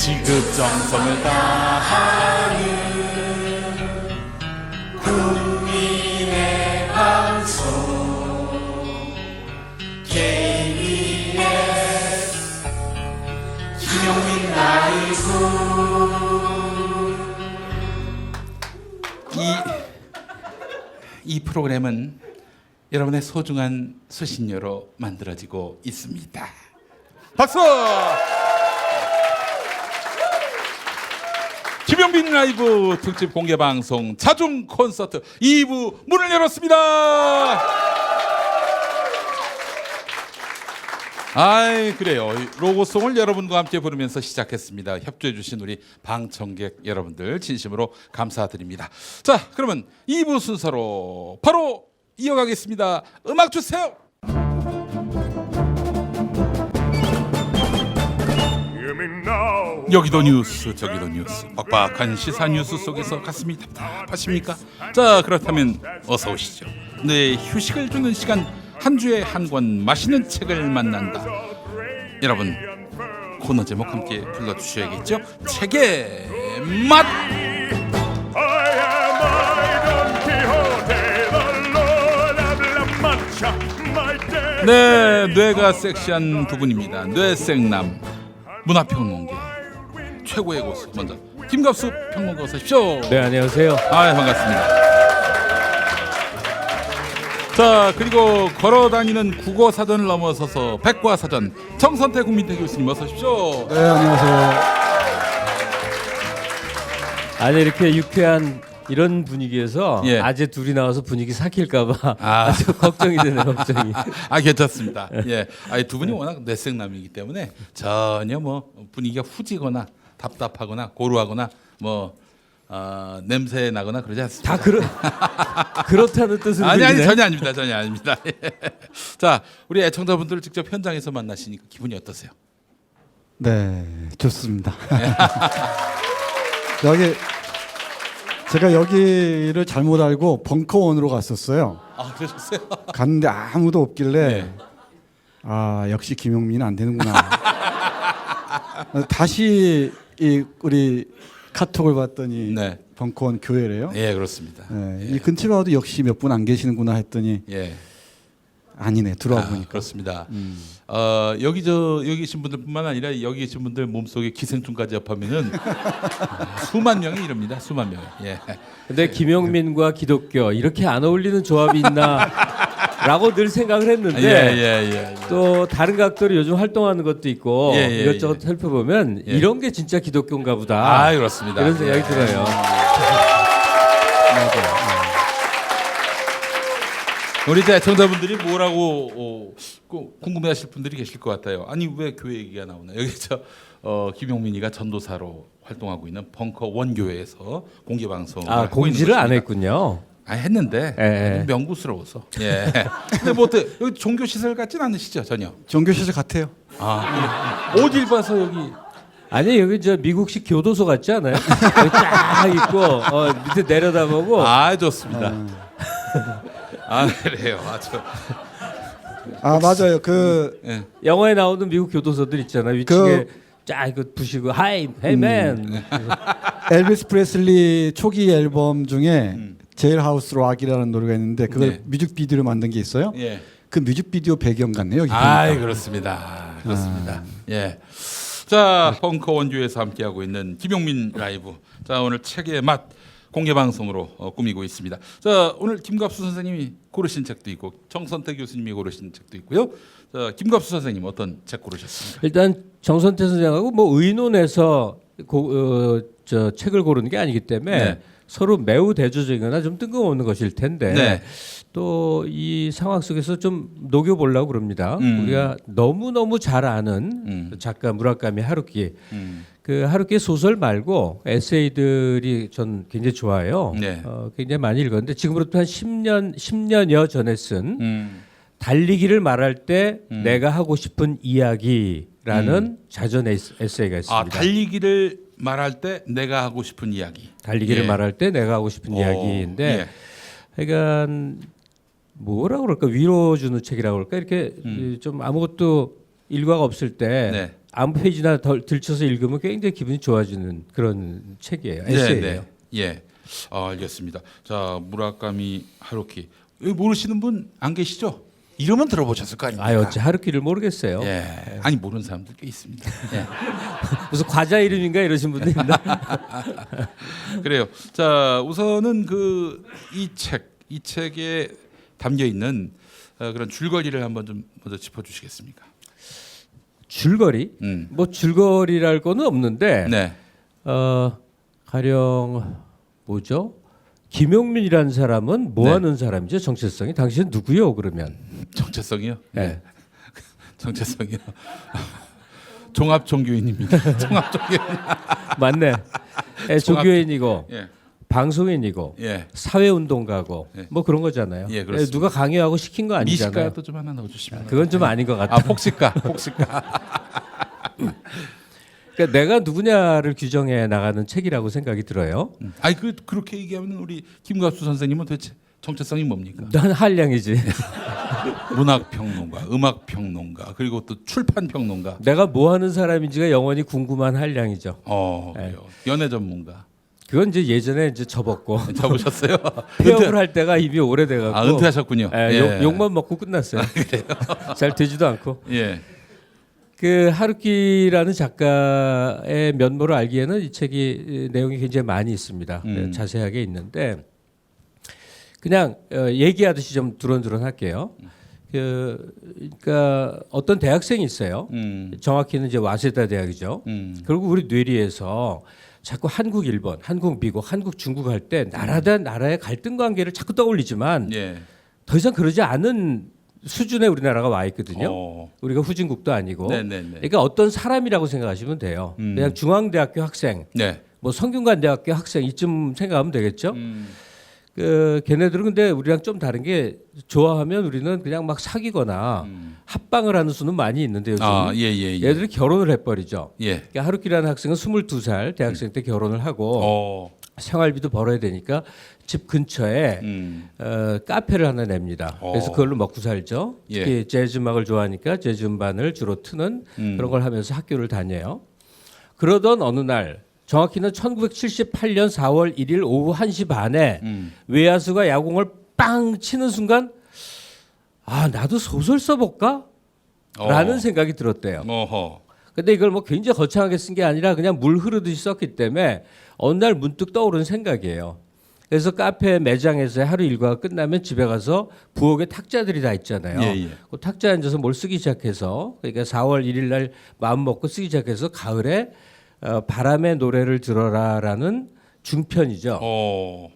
지극정성을 다하는 국민의 방송 KBS 김용민 라이브. 이 프로그램은 여러분의 소중한 수신료로 만들어지고 있습니다. 박수! 김용민 라이브 특집 공개 방송 자중 콘서트 2부 문을 열었습니다. 아이 그래요. 로고송을 여러분과 함께 부르면서 시작했습니다. 협조해 주신 우리 방청객 여러분들 진심으로 감사드립니다. 자, 그러면 2부 순서로 바로 이어가겠습니다. 음악 주세요. 여기도 뉴스 저기도 뉴스, 빡빡한 시사 뉴스 속에서 가슴이 답답하십니까? 자, 그렇다면 어서 오시죠. 네, 휴식을 주는 시간, 한 주에 한 권 맛있는 책을 만난다. 여러분, 코너 제목 함께 불러주셔야겠죠? 책의 맛. 네, 뇌가 섹시한 두 분입니다. 뇌생남 문화평론계 최고의 고수, 먼저 김갑수 평론가 어서 오십시오. 네, 안녕하세요. 아, 반갑습니다. 자, 그리고 걸어다니는 국어사전을 넘어서서 백과사전 정선태 국민대 교수님 어서 오십시오. 네, 안녕하세요. 아니, 이렇게 유쾌한 이런 분위기에서 예. 아재 둘이 나와서 분위기 삭힐까봐 아주 걱정이 되네요. 걱정이. 아, 괜찮습니다. 예, 아니 두 분이 워낙 뇌생남이기 때문에 전혀 뭐 분위기가 후지거나 답답하거나 고루하거나 뭐 냄새 나거나 그러지 않습니다. 다 그렇다는 뜻으로 아니 들리네. 전혀 아닙니다. 전혀 아닙니다. 예. 자, 우리 애청자분들을 직접 현장에서 만나시니까 기분이 어떠세요? 네, 좋습니다. 제가 여기를 잘못 알고 벙커원으로 갔었어요. 아, 그러셨어요? 갔는데 아무도 없길래 네. 아, 역시 김용민은 안 되는구나. 다시 우리 카톡을 봤더니 네. 벙커원 교회래요. 예, 그렇습니다. 네, 예. 이 근처에 와도 역시 몇 분 안 계시는구나 했더니 예. 아니네, 들어와 보니까. 그렇습니다. 여기 계신 분들뿐만 아니라 여기 계신 분들 몸속에 기생충까지 합하면은 수만 명이 이럽니다. 수만 명이. 예. 근데 김용민과 기독교 이렇게 안 어울리는 조합이 있나라고 늘 생각을 했는데 예. 또 다른 각도로 요즘 활동하는 것도 있고 예. 이것저것 살펴보면 예. 이런 게 진짜 기독교인가 보다. 아, 그렇습니다. 이런 생각이 예. 들어요. 우리 애청자분들이 뭐라고 궁금해하실 분들이 계실 것 같아요. 아니 왜 교회 얘기가 나오나? 여기 김용민이가 전도사로 활동하고 있는 벙커 원교회에서 공개 방송을 하고 공지를 있는 안 것입니다. 했군요. 아, 했는데 예. 명구스러워서. 예. 근데 뭐 어때? 여기 종교 시설 같진 않으시죠 전혀? 종교시설 같아요. 아, 그래. 어딜 봐서 여기? 아니, 여기 저 미국식 교도소 같지 않아요? 여기 쫙 있고 밑에 내려다보고. 아, 좋습니다. 아, 그래요. 아, 맞아요. 예. 영화에 나오는 미국 교도소들 있잖아요. 위층에 쫙 이거 부시고 하이 헤이맨. 엘비스 프레슬리 초기 앨범 중에 제일 하우스 락이라는 노래가 있는데 그걸 네. 뮤직비디오로 만든 게 있어요. 예. 그 뮤직비디오 배경 같네요. 여기 아, 보니까. 그렇습니다. 그렇습니다. 예. 자, 벙커 원주에서 함께하고 있는 김용민 라이브. 자, 오늘 책의 맛 공개 방송으로 꾸미고 있습니다. 자, 오늘 김갑수 선생님이 고르신 책도 있고 정선태 교수님이 고르신 책도 있고요. 자, 김갑수 선생님 어떤 책 고르셨습니까? 일단 정선태 선생하고 뭐 의논해서 저 책을 고르는 게 아니기 때문에 네. 서로 매우 대조적이거나 좀 뜬금없는 것일 텐데 네. 또 이 상황 속에서 좀 녹여보려고 그럽니다. 우리가 너무너무 잘 아는 작가 무라카미 하루키. 그 하루키의 소설 말고 에세이들이 전 굉장히 좋아요. 네. 굉장히 많이 읽었는데 지금으로부터 한 10년여 전에 쓴 달리기를 말할 때 내가 하고 싶은 이야기라는 자전 에세이가 있습니다. 아, 달리기를 말할 때 내가 하고 싶은 이야기. 달리기를 예. 말할 때 내가 하고 싶은 이야기인데 예. 그러니까 뭐라고 그럴까, 위로 주는 책이라고 그럴까, 이렇게 좀 아무것도 일과가 없을 때 네. 아무 페이지나 덜 들춰서 읽으면 굉장히 기분이 좋아지는 그런 책이에요. 에세이예요. 네, 네. 예. 알겠습니다. 자, 무라카미 하루키. 여기 모르시는 분 안 계시죠? 이름은 들어보셨을 거 아닙니까? 아, 어째 하루키를 모르겠어요. 예. 아니 모르는 사람들 꽤 있습니다. 예. 무슨 과자 이름인가 이러신 분들 있나? 그래요. 자, 우선은 이 책에 담겨 있는 그런 줄거리를 한번 좀 먼저 짚어주시겠습니까? 줄거리? 뭐 줄거리랄 거는 없는데 네. 가령 뭐죠? 김용민이라는 사람은 뭐 네. 하는 사람이죠? 정체성이 당신은 누구요? 그러면 정체성이요? 네. 정체성이요. 종합 종교인입니다. 종합 종교인. 맞네. 예, 종합- 조교인이고 예. 방송인이고 예. 사회운동가고 예. 뭐 그런 거잖아요. 예, 그렇습니다. 누가 강요하고 시킨 거 아니잖아요. 미식가도 좀 하나 넣어주시면. 그건 좀 아닌 것 같아. 아, 폭식가. 그러니까 내가 누구냐를 규정해 나가는 책이라고 생각이 들어요. 아니 그렇게 얘기하면 우리 김갑수 선생님은 도대체 정체성이 뭡니까? 난 한량이지. 문학 평론가, 음악 평론가, 그리고 또 출판 평론가. 내가 뭐 하는 사람인지가 영원히 궁금한 한량이죠. 그래요. 연애 전문가. 그건 이제 예전에 이제 접었고 잡으셨어요? 폐업을 할 때가 이미 오래돼갖고 아, 은퇴하셨군요. 예, 예. 욕만 먹고 끝났어요. 잘 되지도 않고. 예. 그 하루키라는 작가의 면모를 알기에는 이 책이 내용이 굉장히 많이 있습니다. 자세하게 있는데 그냥 얘기하듯이 좀 두런두런 할게요. 그러니까 어떤 대학생이 있어요. 정확히는 이제 와세다 대학이죠. 그리고 우리 뇌리에서 자꾸 한국, 일본, 한국, 미국, 한국, 중국 할 때 나라 대 나라의 갈등 관계를 자꾸 떠올리지만 예. 더 이상 그러지 않은 수준에 우리나라가 와 있거든요. 어. 우리가 후진국도 아니고. 네네네. 그러니까 어떤 사람이라고 생각하시면 돼요. 그냥 중앙대학교 학생, 네. 뭐 성균관대학교 학생 이쯤 생각하면 되겠죠. 걔네들은 근데 우리랑 좀 다른 게 좋아하면 우리는 그냥 막 사귀거나 합방을 하는 수는 많이 있는데 요즘 아, 예, 예, 예. 얘들이 결혼을 해버리죠. 예. 그러니까 하루키라는 학생은 22살 대학생 때 결혼을 하고 생활비도 벌어야 되니까 집 근처에 카페를 하나 냅니다. 그래서 그걸로 먹고 살죠. 예. 특히 재즈 음악을 좋아하니까 재즈 음반을 주로 트는 그런 걸 하면서 학교를 다녀요. 그러던 어느 날 정확히는 1978년 4월 1일 오후 1시 반에 외야수가 야공을 빵 치는 순간 아 나도 소설 써볼까? 라는 생각이 들었대요. 어허. 근데 이걸 뭐 굉장히 거창하게 쓴 게 아니라 그냥 물 흐르듯이 썼기 때문에 어느 날 문득 떠오른 생각이에요. 그래서 카페 매장에서 하루 일과가 끝나면 집에 가서 부엌에 탁자들이 다 있잖아요. 예, 예. 그 탁자에 앉아서 뭘 쓰기 시작해서 그러니까 4월 1일 날 마음 먹고 쓰기 시작해서 가을에 바람의 노래를 들어라라는 중편이죠.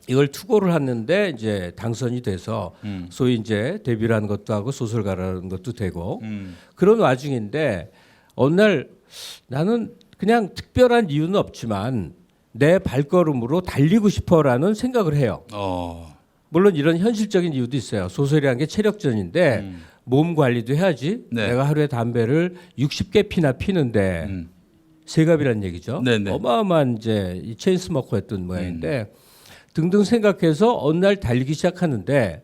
이걸 투고를 했는데 이제 당선이 돼서 소위 이제 데뷔라는 것도 하고 소설가라는 것도 되고 그런 와중인데 어느 날 나는 그냥 특별한 이유는 없지만 내 발걸음으로 달리고 싶어라는 생각을 해요. 물론 이런 현실적인 이유도 있어요. 소설이라는 게 체력전인데 몸 관리도 해야지. 네. 내가 하루에 담배를 60개 피나 피는데 세갑이란 얘기죠. 네네. 어마어마한 이제 이 체인 스모커였던 모양인데 등등 생각해서 어느 날 달리기 시작하는데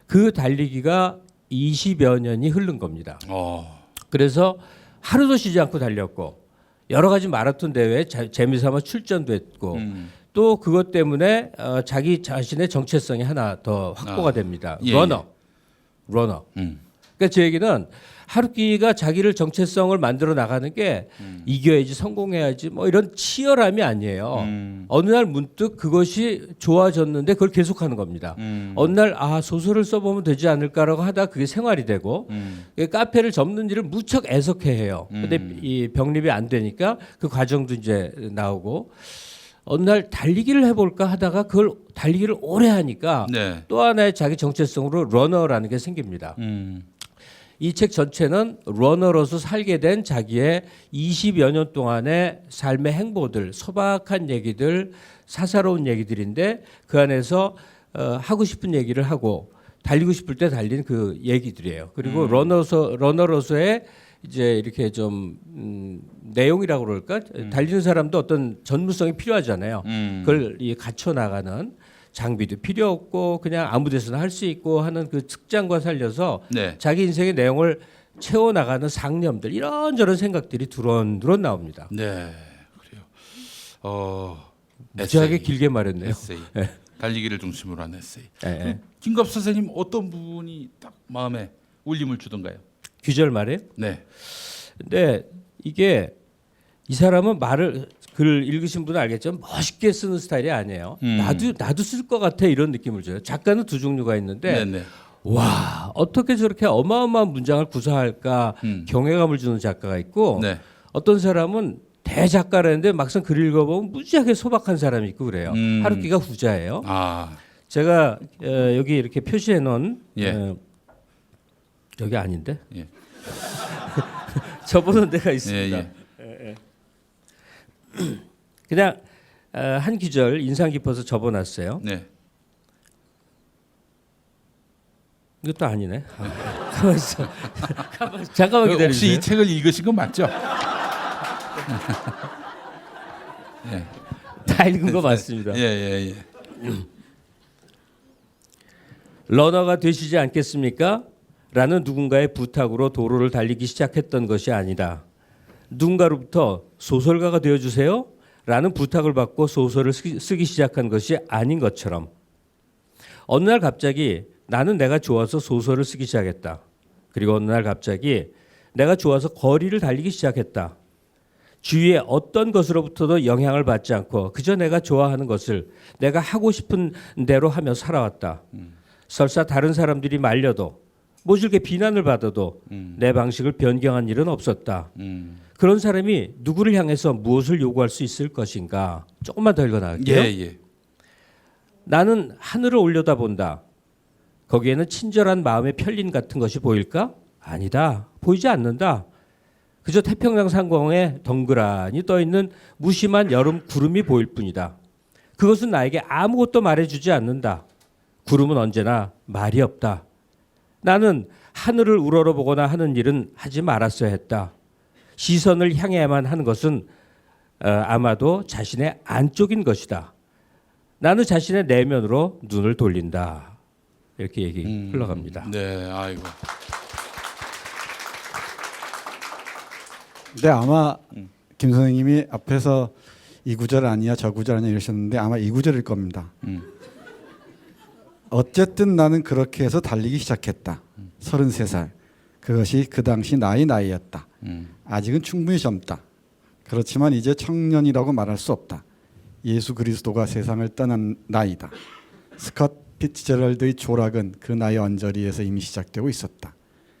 그 달리기가 20여 년이 흐른 겁니다. 그래서 하루도 쉬지 않고 달렸고 여러 가지 마라톤 대회에 재미삼아 출전도 했고 또 그것 때문에 자기 자신의 정체성이 하나 더 확보가 됩니다. 예, 러너. 그러니까 제 얘기는 하루키가 자기를 정체성을 만들어 나가는 게 이겨야지 성공해야지 뭐 이런 치열함이 아니에요. 어느 날 문득 그것이 좋아졌는데 그걸 계속하는 겁니다. 어느 날 소설을 써보면 되지 않을까라고 하다 그게 생활이 되고 카페를 접는 일을 무척 애석해 해요. 근데 이 병립이 안 되니까 그 과정도 이제 나오고 어느 날 달리기를 해볼까 하다가 그걸 달리기를 오래 하니까 네. 또 하나의 자기 정체성으로 러너라는 게 생깁니다. 이 책 전체는 러너로서 살게 된 자기의 20여 년 동안의 삶의 행보들, 소박한 얘기들, 사사로운 얘기들인데 그 안에서 하고 싶은 얘기를 하고 달리고 싶을 때 달린 그 얘기들이에요. 그리고 러너로서의 이제 이렇게 좀 내용이라고 그럴까? 달리는 사람도 어떤 전문성이 필요하잖아요. 그걸 갖춰 나가는 장비도 필요 없고 그냥 아무 데서나 할 수 있고 하는 그 특장과 살려서 네. 자기 인생의 내용을 채워나가는 상념들 이런저런 생각들이 두런두런 나옵니다. 네, 그래요. 무지하게 에세이. 길게 말했네요. 에세이. 네. 달리기를 중심으로 한 에세이. 예. 김갑 선생님 어떤 부분이 딱 마음에 울림을 주던가요? 귀절 말이에요. 네. 근데 이게 이 사람은 글 읽으신 분은 알겠지만 멋있게 쓰는 스타일이 아니에요. 나도 쓸 것 같아 이런 느낌을 줘요. 작가는 두 종류가 있는데 네. 와 어떻게 저렇게 어마어마한 문장을 구사할까 경외감을 주는 작가가 있고 네. 어떤 사람은 대작가라는데 막상 글 읽어보면 무지하게 소박한 사람이 있고 그래요. 하루키가 후자예요. 아, 제가 여기 이렇게 표시해 놓은 예. 여기 아닌데 예. 접어놓은 데가 있습니다. 예. 그냥 한 구절 인상 깊어서 접어놨어요. 네. 이것도 아니네. 가만 있어. 잠깐만 기다리세요. 혹시 이 책을 읽으신 건 맞죠? 예. 다 읽은 거 맞습니다. 예. 러너가 되시지 않겠습니까? 라는 누군가의 부탁으로 도로를 달리기 시작했던 것이 아니다. 누군가로부터 소설가가 되어주세요? 라는 부탁을 받고 소설을 쓰기 시작한 것이 아닌 것처럼 어느 날 갑자기 나는 내가 좋아서 소설을 쓰기 시작했다. 그리고 어느 날 갑자기 내가 좋아서 거리를 달리기 시작했다. 주위의 어떤 것으로부터도 영향을 받지 않고 그저 내가 좋아하는 것을 내가 하고 싶은 대로 하며 살아왔다. 설사 다른 사람들이 말려도 모질게 비난을 받아도 내 방식을 변경한 일은 없었다. 그런 사람이 누구를 향해서 무엇을 요구할 수 있을 것인가? 조금만 더 읽어나갈게요. 예. 나는 하늘을 올려다본다. 거기에는 친절한 마음의 편린 같은 것이 보일까? 아니다. 보이지 않는다. 그저 태평양 상공에 덩그라니 떠있는 무심한 여름 구름이 보일 뿐이다. 그것은 나에게 아무것도 말해주지 않는다. 구름은 언제나 말이 없다. 나는 하늘을 우러러보거나 하는 일은 하지 말았어야 했다. 시선을 향해야만 하는 것은 아마도 자신의 안쪽인 것이다. 나는 자신의 내면으로 눈을 돌린다. 이렇게 얘기 흘러갑니다. 네, 아이고. 근데 아마 김 선생님이 앞에서 이 구절 아니야 저 구절 아니야 이러셨는데 아마 이 구절일 겁니다. 어쨌든 나는 그렇게 해서 달리기 시작했다. 33살. 그것이 그 당시 나이였다. 아직은 충분히 젊다. 그렇지만 이제 청년이라고 말할 수 없다. 예수 그리스도가 세상을 떠난 나이다. 스컷 피츠제럴드의 조락은 그 나이 언저리에서 이미 시작되고 있었다.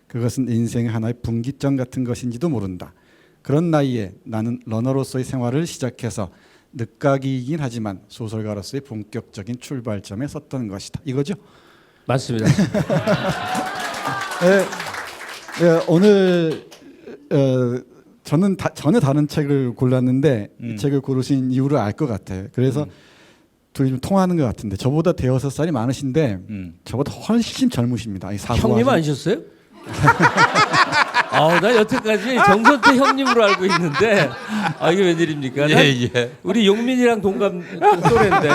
그것은 인생의 하나의 분기점 같은 것인지도 모른다. 그런 나이에 나는 러너로서의 생활을 시작해서 늦가기이긴 하지만 소설가로서의 본격적인 출발점에 섰던 것이다. 이거죠? 맞습니다. 오늘 저는 전혀 다른 책을 골랐는데 이 책을 고르신 이유를 알 것 같아요. 그래서 둘이 좀 통하는 것 같은데 저보다 대여섯 살이 많으신데 저보다 훨씬 젊으십니다. 형님 아니셨어요? 나 여태까지 정선태 형님으로 알고 있는데 이게 웬일입니까? 예. 우리 용민이랑 동갑 또래인데.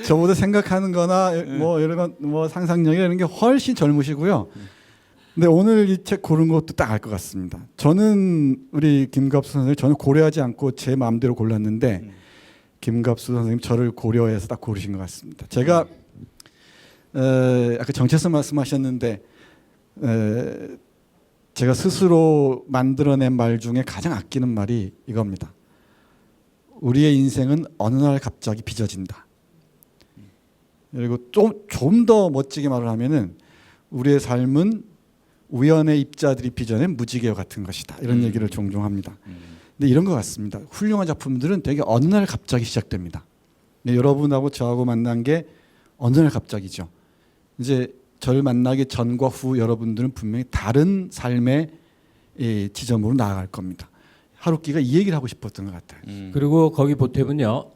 저보다 생각하는 거나 뭐 이런 건 뭐 상상력이 이런 게 훨씬 젊으시고요. 근데 오늘 이 책 고른 것도 딱 알 것 같습니다. 저는 우리 김갑수 선생님 저는 고려하지 않고 제 마음대로 골랐는데 김갑수 선생님 저를 고려해서 딱 고르신 것 같습니다. 제가 아까 정체성 말씀하셨는데 제가 스스로 만들어낸 말 중에 가장 아끼는 말이 이겁니다. 우리의 인생은 어느 날 갑자기 빚어진다. 그리고 좀 더 멋지게 말을 하면은 우리의 삶은 우연의 입자들이 빚어낸 무지개 같은 것이다. 이런 얘기를 종종 합니다. 근데 이런 것 같습니다. 훌륭한 작품들은 되게 어느 날 갑자기 시작됩니다. 여러분하고 저하고 만난 게 어느 날 갑자기죠. 이제 저를 만나기 전과 후 여러분들은 분명히 다른 삶의 지점으로 나아갈 겁니다. 하루키가 이 얘기를 하고 싶었던 것 같아요. 그리고 거기 보태면요.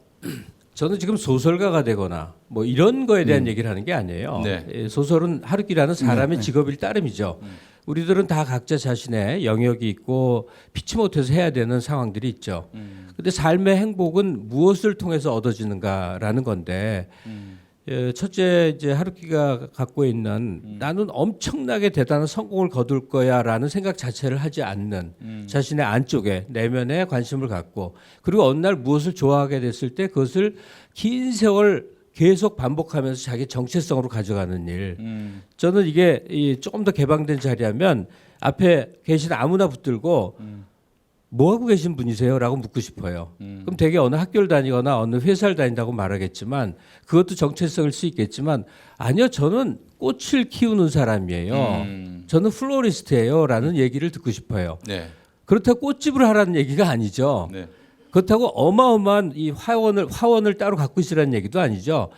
저는 지금 소설가가 되거나 뭐 이런 거에 대한 얘기를 하는 게 아니에요. 네. 소설은 하루키라는 사람의 직업일 따름이죠. 우리들은 다 각자 자신의 영역이 있고 피치 못해서 해야 되는 상황들이 있죠. 근데 삶의 행복은 무엇을 통해서 얻어지는가라는 건데 첫째 이제 하루키가 갖고 있는 나는 엄청나게 대단한 성공을 거둘 거야라는 생각 자체를 하지 않는 자신의 안쪽에 내면에 관심을 갖고 그리고 어느 날 무엇을 좋아하게 됐을 때 그것을 긴 세월 계속 반복하면서 자기 정체성으로 가져가는 일. 저는 이게 조금 더 개방된 자리하면 앞에 계신 아무나 붙들고 뭐 하고 계신 분이세요? 라고 묻고 싶어요. 그럼 되게 어느 학교를 다니거나 어느 회사를 다닌다고 말하겠지만 그것도 정체성일 수 있겠지만 아니요, 저는 꽃을 키우는 사람이에요. 저는 플로리스트예요. 라는 얘기를 듣고 싶어요. 네. 그렇다고 꽃집을 하라는 얘기가 아니죠. 네. 그렇다고 어마어마한 이 화원을 따로 갖고 있으라는 얘기도 아니죠.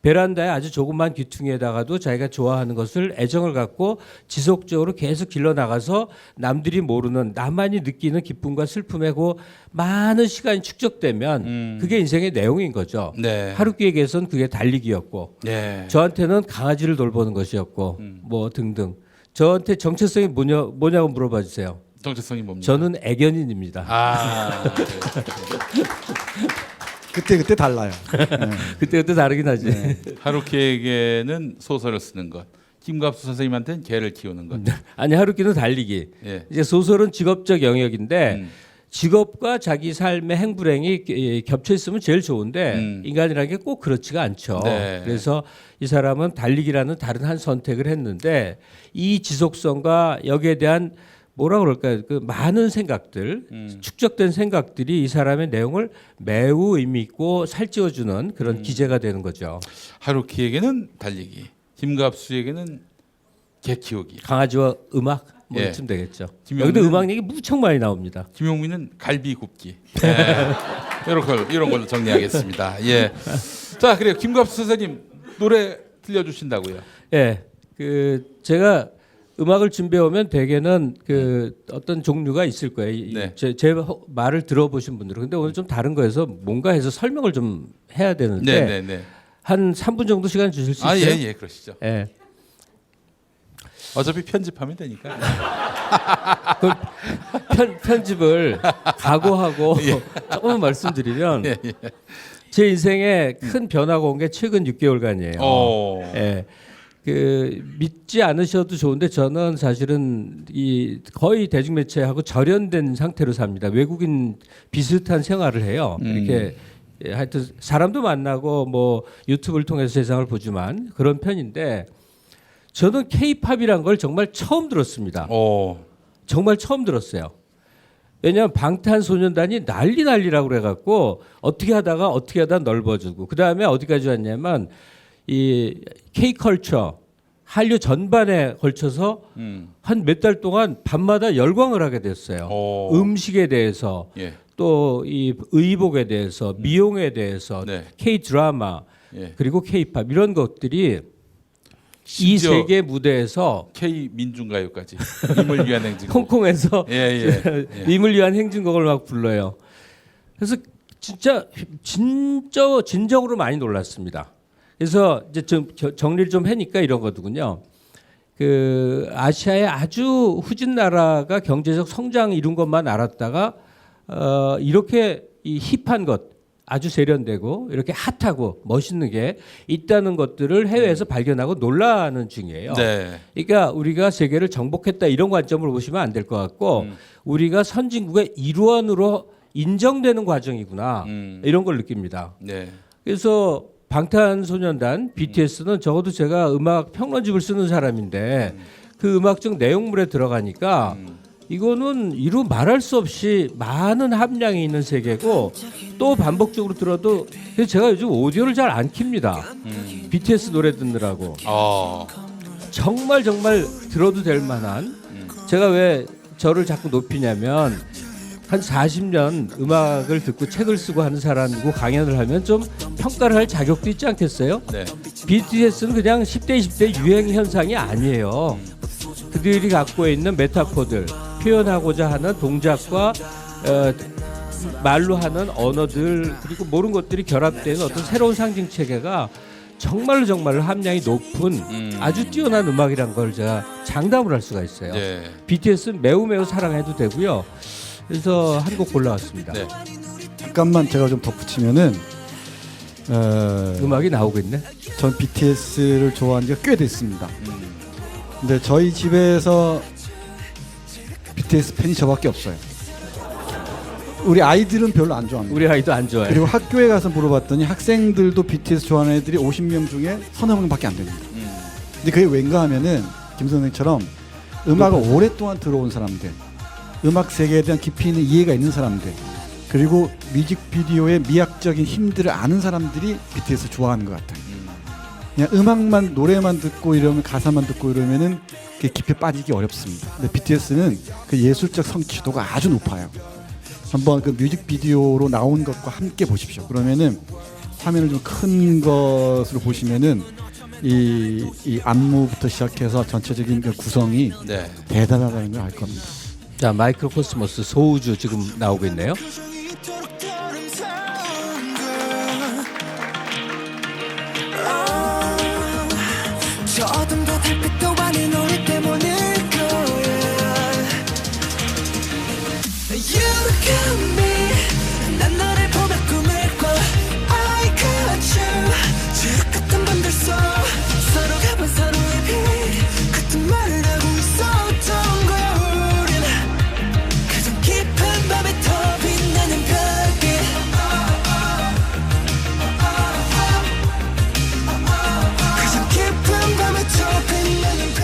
베란다에 아주 조그만 귀퉁이에다가도 자기가 좋아하는 것을 애정을 갖고 지속적으로 계속 길러나가서 남들이 모르는 나만이 느끼는 기쁨과 슬픔에 그 많은 시간이 축적되면 그게 인생의 내용인 거죠. 네. 하루키에게선 그게 달리기였고 네. 저한테는 강아지를 돌보는 것이었고 뭐 등등. 저한테 정체성이 뭐냐고 물어봐 주세요. 정체성이 뭡니까? 저는 애견인입니다. 아. 그때 달라요. 네. 그때 다르긴 하지. 하루키에게는 소설을 쓰는 것, 김갑수 선생님한테는 개를 키우는 것. 아니 하루키는 달리기. 예. 이제 소설은 직업적 영역인데 직업과 자기 삶의 행불행이 겹쳐 있으면 제일 좋은데 인간이라는 게 꼭 그렇지가 않죠. 네. 그래서 이 사람은 달리기라는 다른 한 선택을 했는데 이 지속성과 여기에 대한 뭐라 그럴까요? 그 많은 생각들, 축적된 생각들이 이 사람의 내용을 매우 의미 있고 살찌워주는 그런 기제가 되는 거죠. 하루키에게는 달리기, 김갑수에게는 개 키우기, 강아지와 음악 뭐 예. 이쯤 되겠죠. 김용민은- 여기도 음악 얘기 무척 많이 나옵니다. 김용민은 갈비 굽기. 이런 걸로 정리하겠습니다. 예. 자, 그래요. 김갑수 선생님 노래 들려주신다고요? 예, 그 제가 음악을 준비해 오면 대개는 그 어떤 종류가 있을 거예요. 네. 제 말을 들어보신 분들은 근데 오늘 좀 다른 거여서 뭔가 해서 설명을 좀 해야 되는데 네. 한 3분 정도 시간 주실 수 있어요? 예, 그러시죠. 예. 어차피 편집하면 되니까. 편집을 각오하고 조금만 말씀드리면 예. 제 인생에 큰 변화가 온 게 최근 6개월간이에요. 예. 그 믿지 않으셔도 좋은데 저는 사실은 이 거의 대중매체하고 절연된 상태로 삽니다. 외국인 비슷한 생활을 해요. 이렇게 하여튼 사람도 만나고 뭐 유튜브를 통해서 세상을 보지만 그런 편인데 저는 K-팝이란 걸 정말 처음 들었습니다. 정말 처음 들었어요. 왜냐하면 방탄소년단이 난리라고 그래갖고 어떻게 하다 넓어지고 그 다음에 어디까지 왔냐면 이 K-컬처 한류 전반에 걸쳐서 한 몇 달 동안 밤마다 열광을 하게 됐어요. 음식에 대해서 예. 또 이 의복에 대해서 미용에 대해서 네. K-드라마 예. 그리고 K-팝 이런 것들이 이 심지어 세계 무대에서 K 민중가요까지 님을 위한 행진곡. 홍콩에서 예. 님을 위한 행진곡을 막 불러요. 그래서 진정으로 많이 놀랐습니다. 그래서 이제 좀 정리를 좀 하니까 이런 거더군요. 그 아시아의 아주 후진 나라가 경제적 성장 이룬 것만 알았다가 이렇게 이 힙한 것 아주 세련되고 이렇게 핫하고 멋있는 게 있다는 것들을 해외에서 발견하고 놀라는 중이에요. 네. 그러니까 우리가 세계를 정복했다 이런 관점으로 보시면 안 될 것 같고 우리가 선진국의 일원으로 인정되는 과정이구나 이런 걸 느낍니다. 네. 그래서 방탄소년단 BTS는 적어도 제가 음악 평론집을 쓰는 사람인데 그 음악적 내용물에 들어가니까 이거는 이루 말할 수 없이 많은 함량이 있는 세계고 또 반복적으로 들어도 그래서 제가 요즘 오디오를 잘 안 킵니다. BTS 노래 듣느라고 정말 들어도 될 만한 제가 왜 저를 자꾸 높이냐면 한 40년 음악을 듣고 책을 쓰고 하는 사람이고 강연을 하면 좀 평가를 할 자격도 있지 않겠어요? 네. BTS는 그냥 10대 20대 유행 현상이 아니에요. 그들이 갖고 있는 메타포들, 표현하고자 하는 동작과 말로 하는 언어들 그리고 모든 것들이 결합되는 어떤 새로운 상징 체계가 정말로 함량이 높은 아주 뛰어난 음악이란 걸 제가 장담을 할 수가 있어요. 네. BTS는 매우 사랑해도 되고요. 그래서 한 곡 골라왔습니다. 네. 잠깐만 제가 좀 덧붙이면은 음악이 나오겠네. 전 BTS를 좋아한 지가 꽤 됐습니다. 근데 저희 집에서 BTS 팬이 저밖에 없어요. 우리 아이들은 별로 안 좋아합니다. 우리 아이도 안 좋아해. 그리고 학교에 가서 물어봤더니 학생들도 BTS 좋아하는 애들이 50명 중에 서너 명밖에 안 됩니다. 근데 그게 왠가 하면은 김 선생처럼 음악을 오랫동안 들어온 사람들, 음악 세계에 대한 깊이 있는 이해가 있는 사람들, 그리고 뮤직비디오의 미학적인 힘들을 아는 사람들이 BTS 좋아하는 것 같아요. 그냥 음악만 노래만 듣고 이러면 가사만 듣고 이러면은 그게 깊이 빠지기 어렵습니다. 근데 BTS는 그 예술적 성취도가 아주 높아요. 한번 그 뮤직비디오로 나온 것과 함께 보십시오. 그러면은 화면을 좀 큰 것으로 보시면은 이 안무부터 시작해서 전체적인 그 구성이 네. 대단하다는 걸 알 겁니다. 자, 마이크로코스모스 소우주 지금 나오고 있네요. 저 어둠도 달빛도 아닌 우리 때문일 거야. You got me, 난 너를 보며 꿈을 꿔. I got you, 지옥 같은 밤들 속 서로가 본 서로의 빛 같은 말을 하고 있었던 거야. 우린 가장 깊은 밤에 더 빛나는 별빛. 가장 깊은 밤에 더 빛나는 별빛.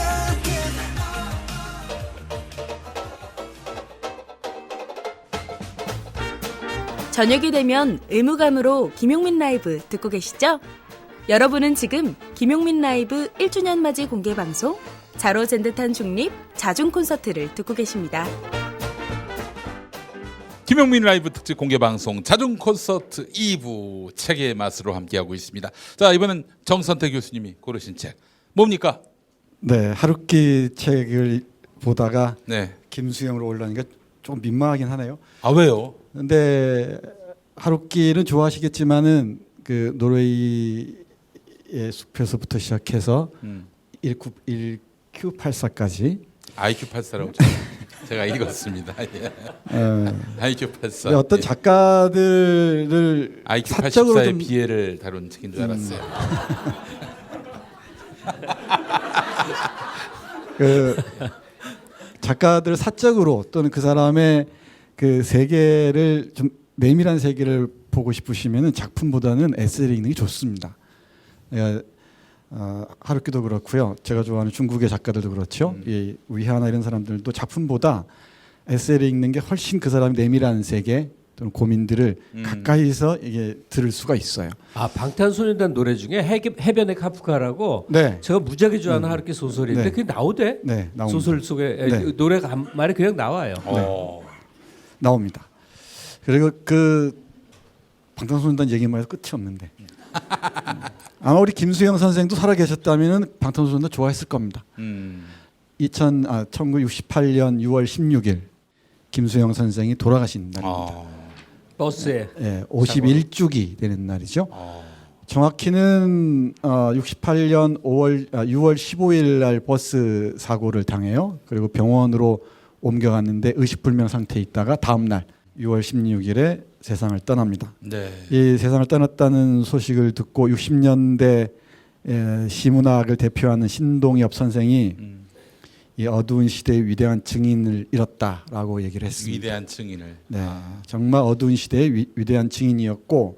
저녁이 되면 의무감으로 김용민 라이브 듣고 계시죠? 여러분은 지금 김용민 라이브 1주년 맞이 공개 방송 자로 잰 듯한 중립 자중 콘서트를 듣고 계십니다. 김용민 라이브 특집 공개 방송 자중 콘서트 2부 책의 맛으로 함께하고 있습니다. 자, 이번엔 정선태 교수님이 고르신 책 뭡니까? 네, 하루키 책을 보다가 네. 김수영으로 올라오니까 좀 민망하긴 하네요. 아, 왜요? 근데 하루키는 좋아하시겠지만은 그 노르웨이의 숲에서부터 시작해서 1Q84까지 IQ84라고 제가 읽었습니다. 예. IQ84. 어떤 작가들을 사적으로 IQ84의 좀 비애를 다룬 책인 줄 알았어요. 그 작가들 사적으로 또는 그 사람의 그 세계를 좀 내밀한 세계를 보고 싶으시면은 작품보다는 에세이를 읽는 게 좋습니다. 하루키도 그렇고요. 제가 좋아하는 중국의 작가들도 그렇죠. 이 위하나 이런 사람들도 작품보다 에세이를 읽는 게 훨씬 그 사람의 내밀한 세계 또는 고민들을 가까이서 이게 들을 수가 있어요. 아, 방탄소년단 노래 중에 해변의 카프카라고 네, 제가 무지하게 좋아하는 하루키 소설인데 네. 그게 나오대? 네, 나옵니다. 소설 속에 네. 노래가 한 말이 그냥 나와요. 나옵니다. 그리고 그 방탄소년단 얘기만 해도 끝이 없는데 아마 우리 김수영 선생도 살아계셨다면 방탄소년단 좋아했을 겁니다. 1968년 6월 16일 김수영 선생이 돌아가신 날입니다. 버스에. 예, 51주기 되는 날이죠. 정확히는 68년 6월 15일 날 버스 사고를 당해요. 그리고 병원으로 옮겨갔는데 의식불명 상태에 있다가 다음 날 6월 16일에 세상을 떠납니다. 네. 이 세상을 떠났다는 소식을 듣고 60년대 시문학을 대표하는 신동엽 선생이 이 어두운 시대의 위대한 증인을 잃었다라고 얘기를 했습니다. 위대한 증인을. 네, 정말 어두운 시대의 위대한 증인이었고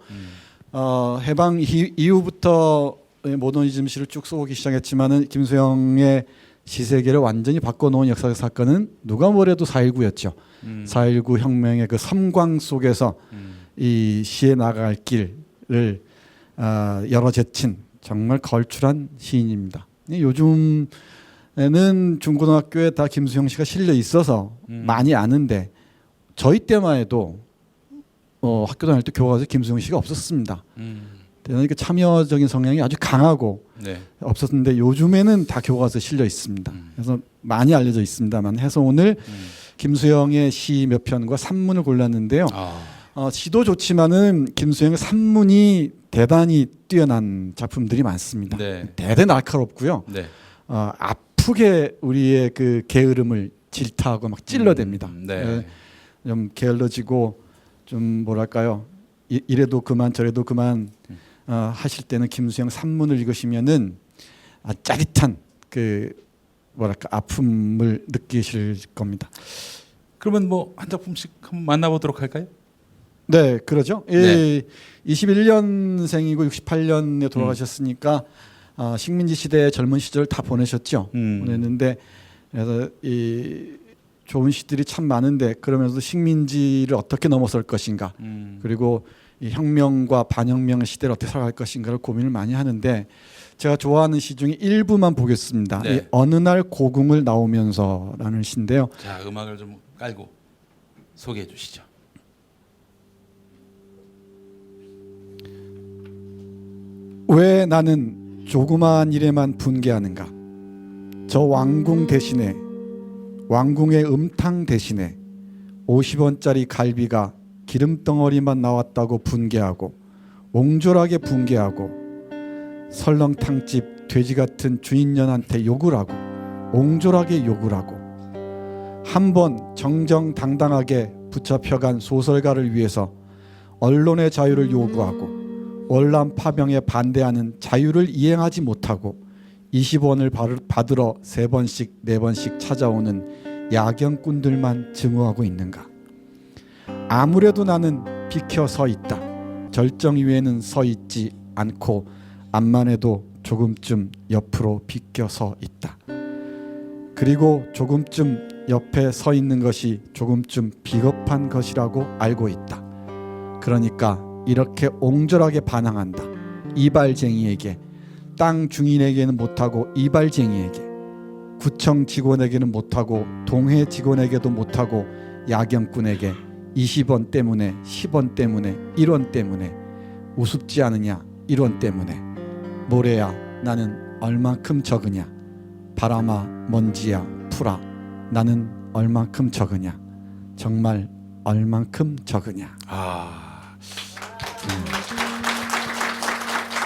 해방 이후부터 모더니즘 시를 쭉 써오기 시작했지만은 김수영의 시세계를 완전히 바꿔놓은 역사적 사건은 누가 뭐래도 4.19였죠. 4.19 혁명의 그 섬광 속에서 이 시에 나갈 길을 열어 제친 정말 걸출한 시인입니다. 요즘에는 중고등학교에 다 김수영 씨가 실려 있어서 많이 아는데 저희 때만 해도 학교 다닐 때 교과서에 김수영 씨가 없었습니다. 그러니까 참여적인 성향이 아주 강하고 네. 없었는데 요즘에는 다 교과서에 실려 있습니다. 그래서 많이 알려져 있습니다만 해서 오늘 김수영의 시 몇 편과 산문을 골랐는데요. 시도 좋지만은 김수영의 산문이 대단히 뛰어난 작품들이 많습니다. 네. 대대 날카롭고요. 네. 아프게 우리의 그 게으름을 질타하고 막 찔러댑니다. 네. 좀 게을러지고 좀 뭐랄까요? 이래도 그만 저래도 그만 하실 때는 김수영 산문을 읽으시면은 짜릿한 그 뭐랄까 아픔을 느끼실 겁니다. 그러면 뭐 한 작품씩 한번 만나보도록 할까요? 네, 그러죠. 네. 21년생이고 68년에 돌아가셨으니까 식민지 시대의 젊은 시절 다 보내셨죠. 보냈는데 그래서 이 좋은 시들이 참 많은데 그러면서 식민지를 어떻게 넘어설 것인가, 그리고 이 혁명과 반혁명 시대를 어떻게 살아갈 것인가를 고민을 많이 하는데 제가 좋아하는 시 중에 일부만 보겠습니다. 네. 이 어느 날 고궁을 나오면서라는 시인데요. 자, 음악을 좀 깔고 소개해 주시죠. 왜 나는 조그마한 일에만 분개하는가? 저 왕궁 대신에, 왕궁의 음탕 대신에 50원짜리 갈비가 기름덩어리만 나왔다고 분개하고, 옹졸하게 분개하고, 설렁탕집 돼지 같은 주인년한테 욕을 하고, 옹졸하게 욕을 하고, 한번 정정당당하게 붙잡혀간 소설가를 위해서 언론의 자유를 요구하고 월남 파병에 반대하는 자유를 이행하지 못하고 20원을 받으러 3번씩 4번씩 찾아오는 야경꾼들만 증오하고 있는가? 아무래도 나는 비켜 서 있다. 절정 위에는 서 있지 않고 암만 해도 조금쯤 옆으로 비껴 서 있다. 그리고 조금쯤 옆에 서 있는 것이 조금쯤 비겁한 것이라고 알고 있다. 그러니까 이렇게 옹졸하게 반항한다. 이발쟁이에게, 땅 중인에게는 못하고 이발쟁이에게, 구청 직원에게는 못하고 동해 직원에게도 못하고 야경꾼에게 20원 때문에 10원 때문에 1원 때문에 우습지 않으냐 1원 때문에 모래야 나는 얼만큼 적으냐 바람아 먼지야 풀아 나는 얼만큼 적으냐 정말 얼만큼 적으냐.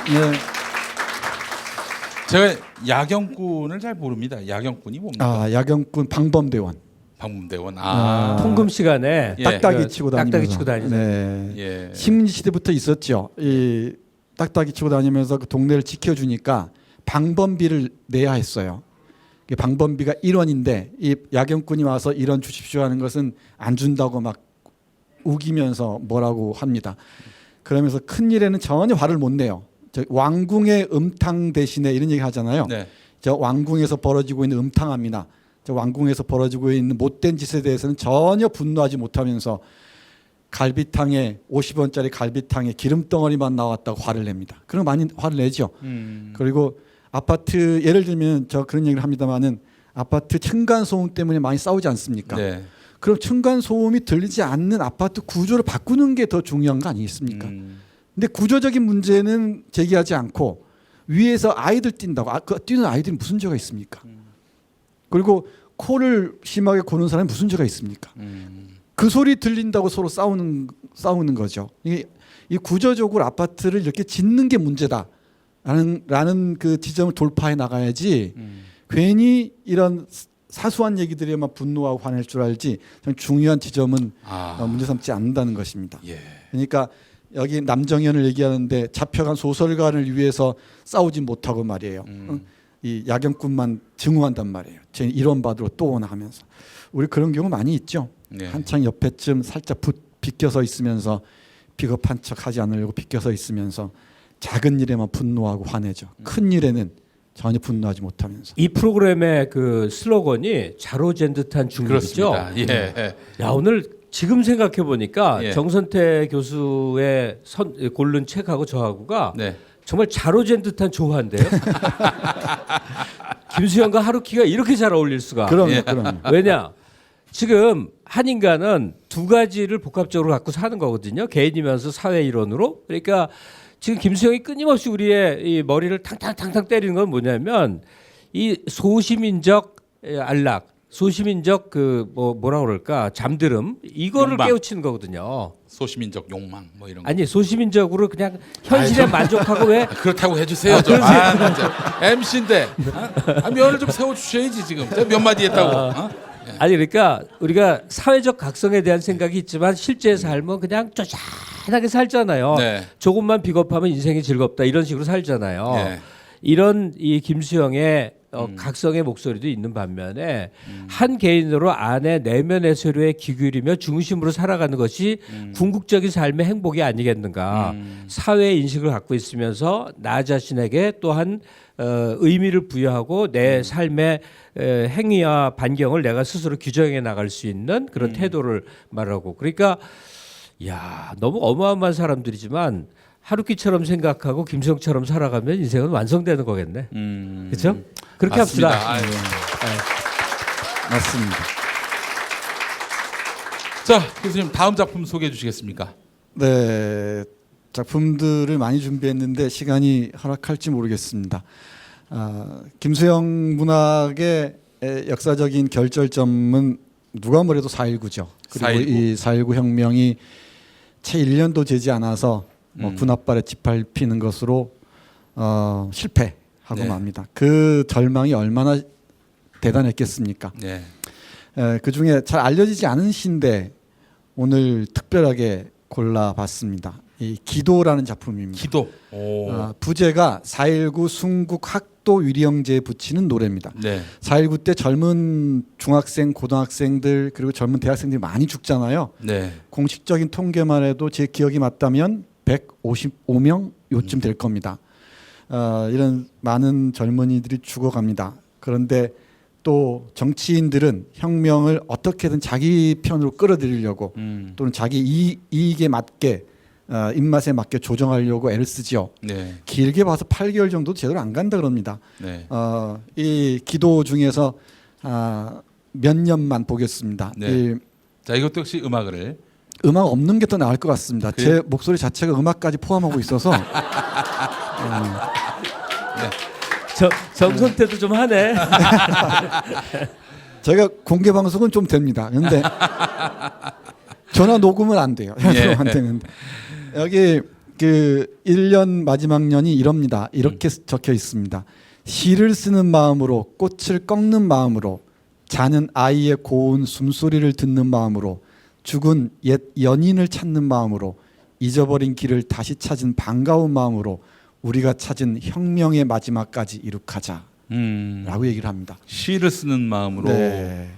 네. 제가 야경꾼을 잘 모릅니다. 야경꾼이 뭡니까? 야경꾼 방범대원. 방문대원. 통금 시간에 예. 딱딱이 치고 다니면서. 딱딱이 치고 다니죠. 네. 예. 식민지 시대부터 있었죠. 이 딱딱이 치고 다니면서 그 동네를 지켜주니까 방범비를 내야 했어요. 방범비가 1원인데 이 야경꾼이 와서 1원 주십시오 하는 것은 안 준다고 막 우기면서 뭐라고 합니다. 그러면서 큰 일에는 전혀 화를 못 내요. 왕궁의 음탕 대신에 이런 얘기 하잖아요. 네. 저 왕궁에서 벌어지고 있는 음탕합니다. 저 왕궁에서 벌어지고 있는 못된 짓에 대해서는 전혀 분노하지 못하면서 갈비탕에 50원짜리 갈비탕에 기름덩어리만 나왔다고 화를 냅니다. 그럼 많이 화를 내죠. 그리고 아파트 예를 들면 저 그런 얘기를 합니다만은 아파트 층간 소음 때문에 많이 싸우지 않습니까? 네. 그럼 층간 소음이 들리지 않는 아파트 구조를 바꾸는 게 더 중요한 거 아니겠습니까? 근데 구조적인 문제는 제기하지 않고 위에서 아이들 뛴다고 그 뛰는 아이들이 무슨 죄가 있습니까? 그리고 코를 심하게 고는 사람이 무슨 죄가 있습니까? 그 소리 들린다고 서로 싸우는 거죠. 이 구조적으로 아파트를 이렇게 짓는 게 문제다라는 그 지점을 돌파해 나가야지 괜히 이런 사소한 얘기들에만 분노하고 화낼 줄 알지 중요한 지점은 문제 삼지 않는다는 것입니다. 예. 그러니까 여기 남정현을 얘기하는데 잡혀간 소설가를 위해서 싸우지 못하고 말이에요. 이 야경꾼만 증오한단 말이에요. 제 1원 받으러 또 오나 하면서. 우리 그런 경우 많이 있죠. 네. 한창 옆에쯤 살짝 비껴서 있으면서 비겁한 척하지 않으려고 비껴서 있으면서 작은 일에만 분노하고 화내죠. 큰 일에는 전혀 분노하지 못하면서. 이 프로그램의 그 슬로건이 자로잰 듯한 중립이죠. 그렇습니다. 예. 야, 오늘 지금 생각해 보니까 예. 정선태 교수의 고른 책하고 저하고가 네. 정말 자로잰 듯한 조화인데요. 김수현과 하루키가 이렇게 잘 어울릴 수가. 그럼요. 왜냐? 지금 한 인간은 두 가지를 복합적으로 갖고 사는 거거든요. 개인이면서 사회 일원으로. 그러니까 지금 김수영이 끊임없이 우리의 이 머리를 탕탕탕탕 때리는 건 뭐냐면 이 소시민적 안락, 소시민적 그 뭐라 그럴까 잠들음 이거를 욕망. 깨우치는 거거든요. 소시민적 욕망 뭐 이런 거. 아니 소시민적으로 그냥 현실에 만족하고 왜 그렇다고 해주세요. 좀. 진짜 MC인데 면을 좀 세워주셔야지 지금. 제가 몇 마디 했다고. 아니 그러니까 우리가 사회적 각성에 대한 생각이 있지만 실제 삶은 그냥 쪼잔하게 살잖아요. 네. 조금만 비겁하면 인생이 즐겁다 이런 식으로 살잖아요. 네. 이런 이 김수영의 각성의 목소리도 있는 반면에 한 개인으로 안에 내면의 세로에 귀 기울이며 중심으로 살아가는 것이 궁극적인 삶의 행복이 아니겠는가. 사회 인식을 갖고 있으면서 나 자신에게 또한 의미를 부여하고 내 삶의 행위와 반경을 내가 스스로 규정해 나갈 수 있는 그런 태도를 말하고 그러니까 야 너무 어마어마한 사람들이지만 하루키처럼 생각하고 김수영처럼 살아가면 인생은 완성되는 거겠네. 그렇죠? 그렇게 맞습니다. 합시다. 아유. 맞습니다. 자, 교수님 다음 작품 소개해 주시겠습니까? 네, 작품들을 많이 준비했는데 시간이 허락할지 모르겠습니다. 김수영 문학의 역사적인 결절점은 누가 뭐래도 4.19죠. 그리고 4.19. 이 4.19 혁명이 채 1년도 되지 않아서 군합발에 짓밟히는 것으로 실패하고 네. 맙니다. 그 절망이 얼마나 대단했겠습니까? 네. 그 중에 잘 알려지지 않은 시인데 오늘 특별하게 골라봤습니다. 이 기도라는 작품입니다. 기도. 오. 부제가 4.19 순국 학도 위령제에 붙이는 노래입니다. 네. 4.19 때 젊은 중학생, 고등학생들 그리고 젊은 대학생들이 많이 죽잖아요. 네. 공식적인 통계만 해도 제 기억이 맞다면 155명 요쯤 될 겁니다. 이런 많은 젊은이들이 죽어갑니다. 그런데 또 정치인들은 혁명을 어떻게든 자기 편으로 끌어들이려고 또는 자기 이익에 맞게 입맛에 맞게 조정하려고 애를 쓰죠. 네. 길게 봐서 8개월 정도 제대로 안 간다 그럽니다. 네. 이 기도 중에서 몇 년만 보겠습니다. 네. 이 자, 이것도 역시 음악을. 음악 없는 게 더 나을 것 같습니다. 그래요? 제 목소리 자체가 음악까지 포함하고 있어서 정선태도 좀 하네. 저희가 공개 방송은 좀 됩니다. 그런데 전화 녹음은 안 돼요. 예. 안 되는데 여기 그 1년 마지막 년이 이럽니다. 이렇게 적혀 있습니다. 시를 쓰는 마음으로 꽃을 꺾는 마음으로 자는 아이의 고운 숨소리를 듣는 마음으로 죽은 옛 연인을 찾는 마음으로 잊어버린 길을 다시 찾은 반가운 마음으로 우리가 찾은 혁명의 마지막까지 이룩하자라고 얘기를 합니다. 시를 쓰는 마음으로 네.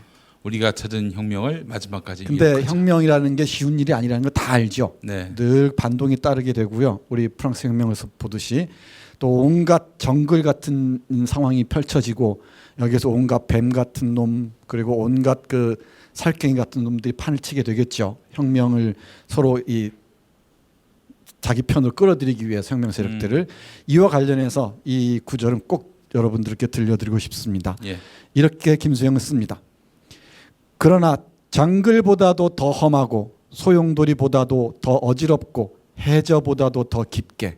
우리가 찾은 혁명을 마지막까지 근데 이룩하자. 혁명이라는 게 쉬운 일이 아니라는 거 다 알죠. 네. 늘 반동이 따르게 되고요. 우리 프랑스 혁명에서 보듯이 또 온갖 정글 같은 상황이 펼쳐지고 여기서 온갖 뱀 같은 놈 그리고 온갖 그 살쾡이 같은 놈들이 판을 치게 되겠죠. 혁명을 서로 이 자기 편으로 끌어들이기 위해서 혁명 세력들을 이와 관련해서 이 구절은 꼭 여러분들께 들려드리고 싶습니다. 예. 이렇게 김수영은 씁니다. 그러나 정글보다도 더 험하고 소용돌이보다도 더 어지럽고 해저보다도 더 깊게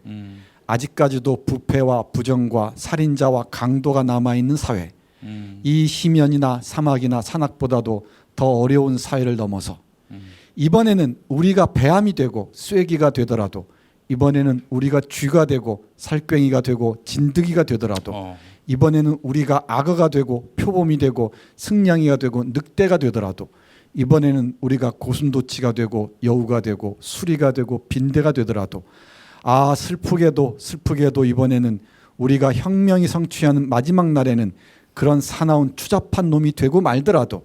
아직까지도 부패와 부정과 살인자와 강도가 남아있는 사회 이 심연이나 사막이나 산악보다도 더 어려운 사회를 넘어서 이번에는 우리가 배암이 되고 쐐기가 되더라도 이번에는 우리가 쥐가 되고 살쾡이가 되고 진드기가 되더라도 이번에는 우리가 악어가 되고 표범이 되고 승냥이가 되고 늑대가 되더라도 이번에는 우리가 고슴도치가 되고 여우가 되고 수리가 되고 빈대가 되더라도 아 슬프게도 이번에는 우리가 혁명이 성취하는 마지막 날에는 그런 사나운 추잡한 놈이 되고 말더라도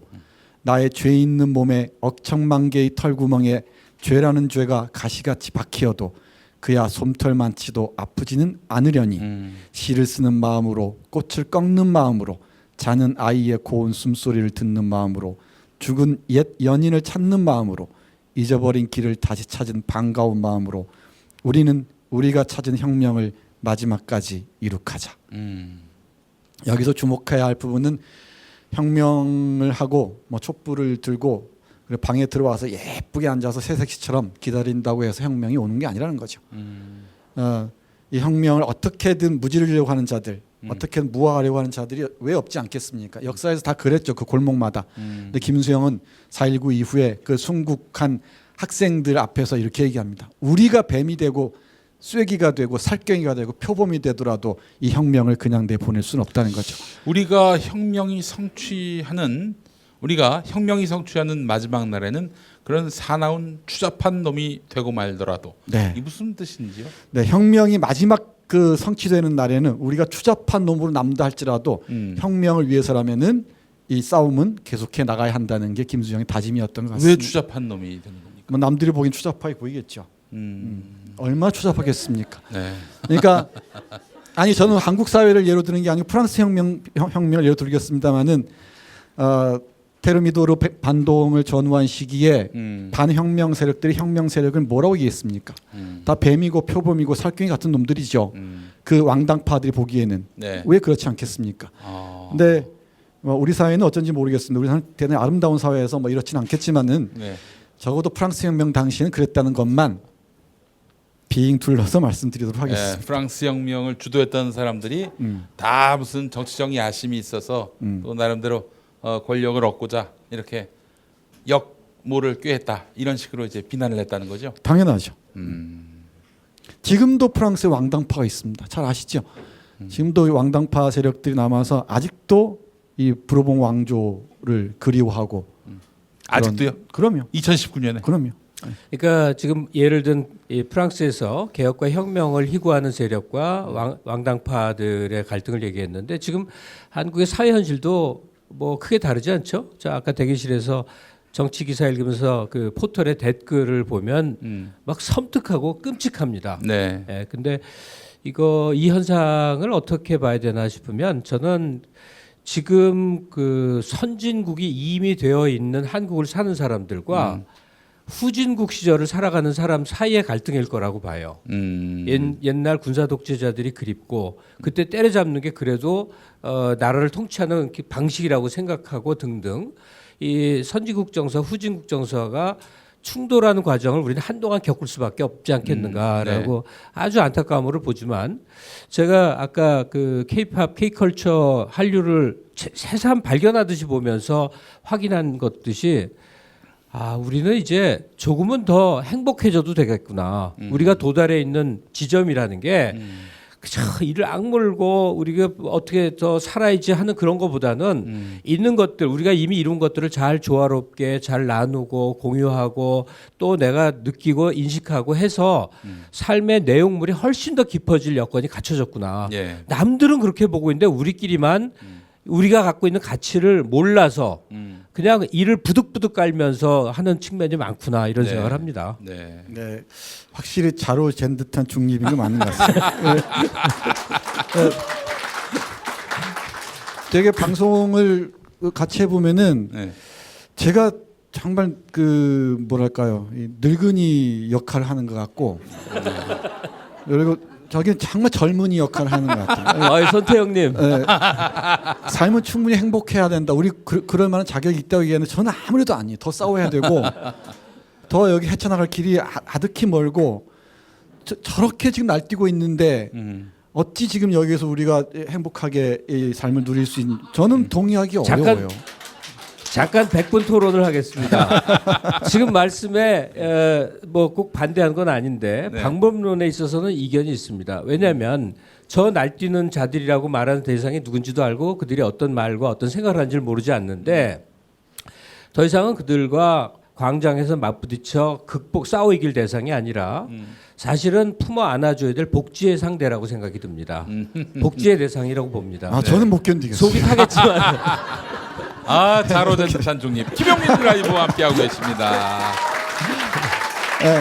나의 죄 있는 몸에 억천만개의 털구멍에 죄라는 죄가 가시같이 박히어도 그야 솜털만치도 아프지는 않으려니 시를 쓰는 마음으로 꽃을 꺾는 마음으로 자는 아이의 고운 숨소리를 듣는 마음으로 죽은 옛 연인을 찾는 마음으로 잊어버린 길을 다시 찾은 반가운 마음으로 우리는 우리가 찾은 혁명을 마지막까지 이룩하자. 여기서 주목해야 할 부분은 혁명을 하고 뭐 촛불을 들고 방에 들어와서 예쁘게 앉아서 새색시처럼 기다린다고 해서 혁명이 오는 게 아니라는 거죠. 이 혁명을 어떻게든 무찌르려고 하는 자들, 어떻게든 무화하려고 하는 자들이 왜 없지 않겠습니까? 역사에서 다 그랬죠. 그 골목마다. 근데 김수영은 4.19 이후에 그 순국한 학생들 앞에서 이렇게 얘기합니다. 우리가 뱀이 되고 쐐기가 되고 살쾡이가 되고 표범이 되더라도 이 혁명을 그냥 내보낼 수는 없다는 거죠. 우리가 혁명이 성취하는 우리가 혁명이 성취하는 마지막 날에는 그런 사나운 추잡한 놈이 되고 말더라도 네. 이 무슨 뜻인지요? 네, 혁명이 마지막 그 성취되는 날에는 우리가 추잡한 놈으로 남다 할지라도 혁명을 위해서라면은 이 싸움은 계속해 나가야 한다는 게 김수정의 다짐이었던 것 같습니다. 왜 추잡한 놈이 되는 겁니까? 뭐 남들이 보기엔 추잡하게 보이겠죠. 얼마나 추잡하겠습니까? 네. 그러니까 아니 저는 한국 사회를 예로 드는 게 아니고 프랑스 혁명을 예로 들겠습니다만은 테르미도르 반동을 전후한 시기에 반혁명 세력들이 혁명 세력을 뭐라고 얘기했습니까? 다 뱀이고 표범이고 살쾡이 같은 놈들이죠. 그 왕당파들이 보기에는 네. 왜 그렇지 않겠습니까? 근데 우리 사회는 어쩐지 모르겠습니다. 우리 사회는 대단히 아름다운 사회에서 뭐 이렇지는 않겠지만은 네. 적어도 프랑스 혁명 당시에는 그랬다는 것만 빙 둘러서 말씀드리도록 하겠습니다. 네, 프랑스 혁명을 주도했던 사람들이 다 무슨 정치적 야심이 있어서 또 나름대로 권력을 얻고자 이렇게 역모를 꾀했다 이런 식으로 이제 비난을 했다는 거죠. 당연하죠. 지금도 프랑스에 왕당파가 있습니다. 잘 아시죠? 지금도 왕당파 세력들이 남아서 아직도 이 부르봉 왕조를 그리워하고 아직도요? 그럼요. 2019년에. 그럼요. 그러니까 지금 예를 든 이 프랑스에서 개혁과 혁명을 희구하는 세력과 왕당파들의 갈등을 얘기했는데 지금 한국의 사회 현실도 뭐 크게 다르지 않죠? 자, 아까 대기실에서 정치 기사 읽으면서 그 포털의 댓글을 보면 막 섬뜩하고 끔찍합니다. 네. 예, 근데 이 현상을 어떻게 봐야 되나 싶으면 저는 지금 그 선진국이 이미 되어 있는 한국을 사는 사람들과 후진국 시절을 살아가는 사람 사이의 갈등일 거라고 봐요. 옛날 군사 독재자들이 그립고 그때 때려잡는 게 그래도 나라를 통치하는 방식이라고 생각하고 등등 이 선진국 정서, 후진국 정서가 충돌하는 과정을 우리는 한동안 겪을 수밖에 없지 않겠는가라고 아주 안타까움으로 보지만 제가 아까 그 K-팝, K-컬처 한류를 새삼 발견하듯이 보면서 확인한 것듯이 우리는 이제 조금은 더 행복해져도 되겠구나. 우리가 도달해 있는 지점이라는 게 그저 이를 악물고 우리가 어떻게 더 살아야지 하는 그런 것보다는 있는 것들 우리가 이미 이룬 것들을 잘 조화롭게 잘 나누고 공유하고 또 내가 느끼고 인식하고 해서 삶의 내용물이 훨씬 더 깊어질 여건이 갖춰졌구나. 예. 남들은 그렇게 보고 있는데 우리끼리만 우리가 갖고 있는 가치를 몰라서 그냥 이를 부득부득 깔면서 하는 측면이 많구나 이런 네. 생각을 합니다. 네. 네, 확실히 자로 잰 듯한 중립인 게 맞는 것 같습니다. 되게 방송을 같이 해보면은 네. 제가 정말 그 뭐랄까요 이 늙은이 역할을 하는 것 같고 그리고 저기 정말 젊은이 역할을 하는 것 같아요. 손태영님. 네. 삶은 충분히 행복해야 된다. 우리 그럴 만한 자격이 있다고 얘기하는 저는 아무래도 아니에요. 더 싸워야 되고 더 여기 헤쳐나갈 길이 아득히 멀고 저렇게 지금 날뛰고 있는데 어찌 지금 여기에서 우리가 행복하게 이 삶을 누릴 수 있는 저는 동의하기 어려워요. 잠깐 100분 토론을 하겠습니다. 지금 말씀에 뭐 꼭 반대하는 건 아닌데 네. 방법론에 있어서는 이견이 있습니다. 왜냐하면 저 날뛰는 자들이라고 말하는 대상이 누군지도 알고 그들이 어떤 말과 어떤 생각을 하는지를 모르지 않는데 더 이상은 그들과 광장에서 맞부딪혀 싸워 이길 대상이 아니라 사실은 품어 안아줘야 될 복지의 상대라고 생각이 듭니다. 복지의 대상이라고 봅니다. 저는 못 견디겠어요. 속이 타겠지만 자로된 듯한 중립 김용민 드라이브와 함께하고 계십니다. 네.